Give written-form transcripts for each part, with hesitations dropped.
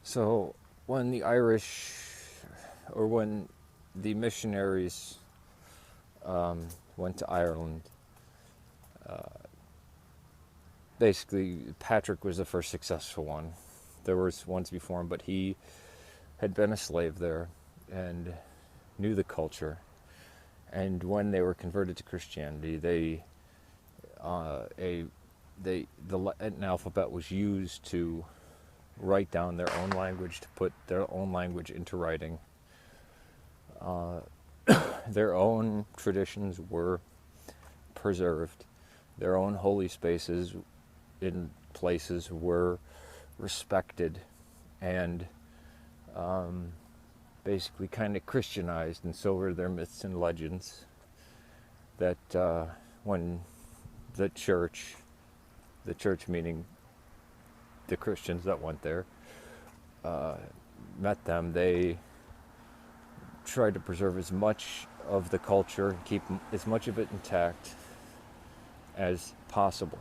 So when the Irish, or when the missionaries went to Ireland, basically Patrick was the first successful one. There was ones before him, but he had been a slave there and knew the culture. And when they were converted to Christianity, the Latin alphabet was used to write down their own language, to put their own language into writing. Their own traditions were preserved. Their own holy spaces in places were respected and basically kind of Christianized, and so were their myths and legends. That when the church meaning the Christians that went there, met them, they tried to preserve as much of the culture, keep as much of it intact as possible,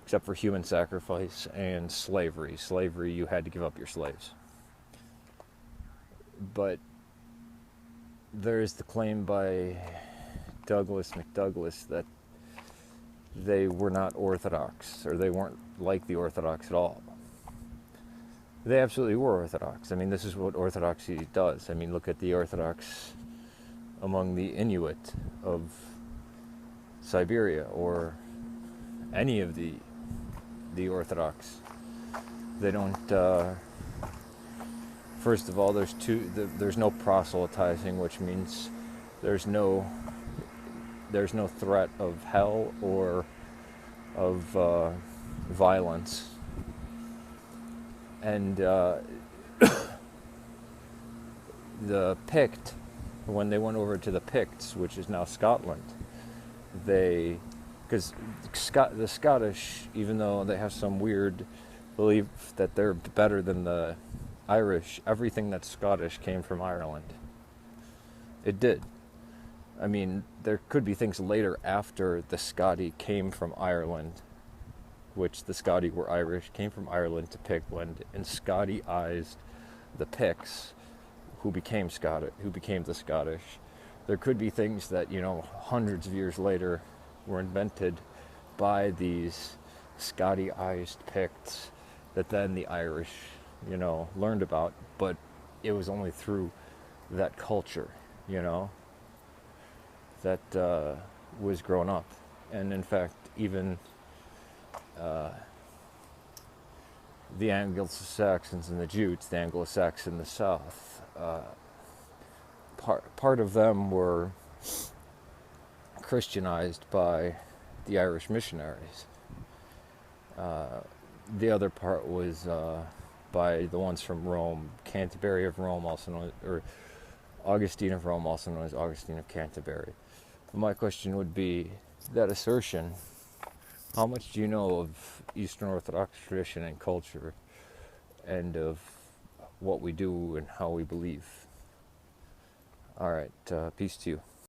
except for human sacrifice and slavery. Slavery, you had to give up your slaves. But there is the claim by Douglas McDouglas that they were not Orthodox, or they weren't like the Orthodox at all. They absolutely were Orthodox. I mean, this is what Orthodoxy does. I mean, look at the Orthodox among the Inuit of Siberia, or any of the Orthodox. They don't. First of all, there's no proselytizing, which means there's no threat of hell or of violence. And the Pict, when they went over to the Picts, which is now Scotland, because the Scottish, even though they have some weird belief that they're better than the Irish, everything that's Scottish came from Ireland. It did. I mean, there could be things later after the Scotty came from Ireland, which the Scotty were Irish, came from Ireland to Pictland, and Scottyized the Picts, who became the Scottish. There could be things that, hundreds of years later were invented by these Scottyized Picts that then the Irish, learned about, but it was only through that culture, that was grown up. And in fact, even the Anglo-Saxons and the Jutes, the Anglo-Saxons in the south, part of them were Christianized by the Irish missionaries. The other part was by the ones from Rome, Canterbury of Rome, also known, or Augustine of Rome, also known as Augustine of Canterbury. But my question would be, that assertion, how much do you know of Eastern Orthodox tradition and culture, and of what we do and how we believe? All right, peace to you.